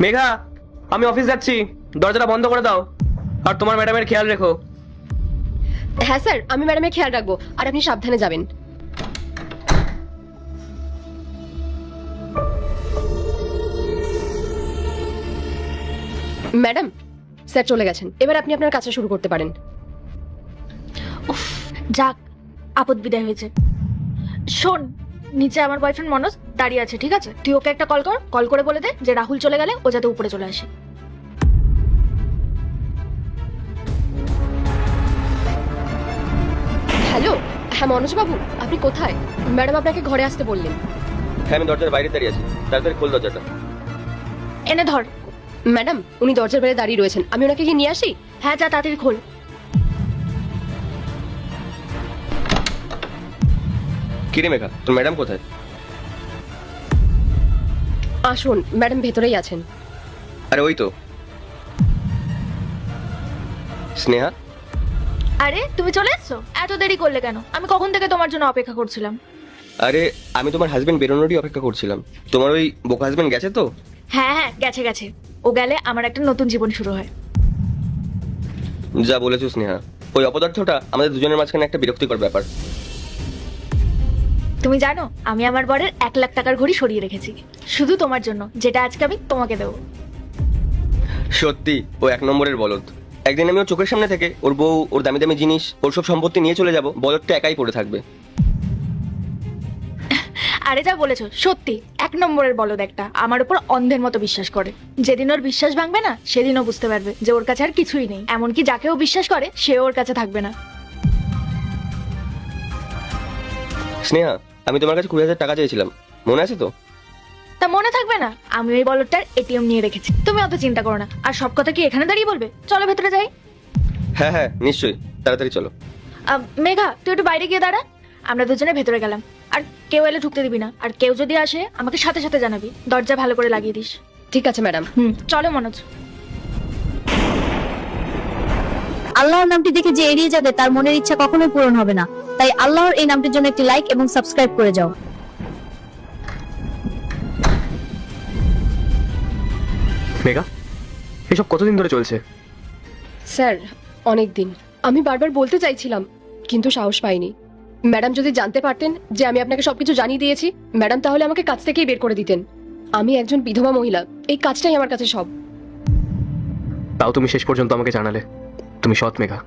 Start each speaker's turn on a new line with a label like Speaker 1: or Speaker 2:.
Speaker 1: মেঘা, আমি অফিস যাচ্ছি, দরজাটা বন্ধ করে দাও। আর তোমার ম্যাডামের খেয়াল রেখো।
Speaker 2: হ্যাঁ স্যার, আমি ম্যাডামের খেয়াল রাখবো, আর আপনি সাবধানে যাবেন। ম্যাডাম, স্যার চলে গেছেন, এবার আপনি আপনার কাজটা শুরু করতে পারেন।
Speaker 3: উফ, যাক, আপদ বিদায় হয়েছে। শোন, নিচে আমার বয়ফ্রেন্ড মনোজ দাঁড়িয়ে আছে, ঠিক আছে? তুই ওকে একটা কল করে বলে দে যে রাহুল চলে গেলে ও যাতে উপরে চলে আসে।
Speaker 2: হ্যালো, হ্যাঁ মনোজ বাবু, আপনি কোথায়? ম্যাডাম আপনাকে ঘরে আসতে বললেন।
Speaker 1: হ্যাঁ, আমি দরজার বাইরে দাঁড়িয়ে আছি, তাড়াতাড়ি খোল দরজাটা।
Speaker 3: এনে ধর।
Speaker 2: ম্যাডাম, উনি দরজার বাইরে দাঁড়িয়ে রয়েছেন, আমি ওনাকে গিয়ে নিয়ে আসি?
Speaker 3: হ্যাঁ, যা তাড়াতাড়ি খোল।
Speaker 1: কিরে মেঘা, তোর ম্যাডাম কোথায়?
Speaker 2: আসুন, ম্যাডাম ভেতরেই আছেন।
Speaker 1: আরে ওই তো। স্নেহা,
Speaker 3: আরে তুমি চলে এসছো? এত দেরি করলে কেন? আমি কখন থেকে তোমার জন্য অপেক্ষা করছিলাম।
Speaker 1: আরে আমি তোমার হাজবেন্ড বেরোনোরই অপেক্ষা করছিলাম। তোমার ওই বোকা হাজবেন্ড গেছে তো?
Speaker 3: হ্যাঁ হ্যাঁ, গেছে। ও গেলে আমার একটা নতুন জীবন শুরু হয়।
Speaker 1: যা বলেছো স্নেহা, ওই অপদার্থটা আমাদের দুজনের মাঝখানে একটা বিরক্তিকর ব্যাপার।
Speaker 3: তুমি জানো, আমি আমার বরের 1,00,000 টাকার ঘড়ি সরিয়ে রেখেছি শুধু তোমার জন্য, যেটা আজকে আমি তোমাকে দেবো।
Speaker 1: সত্যি ও এক নম্বরের বলদ। একদিন আমি ওর চোখের সামনে থেকে ওর বউ, ওর দামি দামি জিনিস, ওর সব সম্পত্তি নিয়ে চলে যাব, বলদটা একাই পড়ে থাকবে।
Speaker 3: আরে যা বলেছো সত্যি, 1 নম্বরের বলদ একটা, আমার উপর অন্ধের মতো বিশ্বাস করে। যেদিন ওর বিশ্বাস ভাঙবে না, সেদিনও বুঝতে পারবে যে ওর কাছে আর কিছুই নেই। এমনকি যাকে ও বিশ্বাস করে সেও ওর কাছে থাকবে না।
Speaker 1: স্নেহা, আমি তোমার কাছে 20,000 টাকা চেয়েছিলাম, মনে আছে তো?
Speaker 3: তা মনে থাকবে না? আমি ওই বলদটার এটিএম নিয়ে রেখেছি, তুমি অত চিন্তা করো না। আর সব কথা কি এখানে দাঁড়িয়ে বলবে? চলো ভেতরে যাই।
Speaker 1: হ্যাঁ হ্যাঁ, নিশ্চয়ই, তাড়াতাড়ি চলো।
Speaker 3: মেঘা, তুই একটু বাইরে গিয়ে দাঁড়া। আমরা দুজনে ভেতরে গেলাম। আর কেউ এলে ঢুকতে দিবি না, আর কেউ যদি আসে আমাকে সাথে সাথে জানাবি। দরজা ভালো করে লাগিয়ে দিস।
Speaker 2: ঠিক আছে ম্যাডাম।
Speaker 3: চলো মনোজ।
Speaker 4: আল্লাহর নামটি দেখে যে এড়িয়ে যাবে তার মনের ইচ্ছা কখনোই পূরণ হবে না। তাই আল্লাহর এই নামটির জন্য একটি লাইক এবং সাবস্ক্রাইব করে যাও।
Speaker 1: মেঘা, এসব কতদিন ধরে চলছে?
Speaker 2: স্যার, অনেক দিন। আমি বারবার বলতে চাইছিলাম, কিন্তু সাহস পাইনি। ম্যাডাম যদি জানতে পারতেন যে আমি আপনাকে সবকিছু জানিয়ে দিয়েছি, ম্যাডাম তাহলে আমাকে কাজ থেকেই বের করে দিতেন। আমি একজন বিধবা মহিলা, এই কাজটাই আমার কাছে সব।
Speaker 5: তাও তুমি শেষ পর্যন্ত আমাকে জানালে তুমি সৎ মেঘা।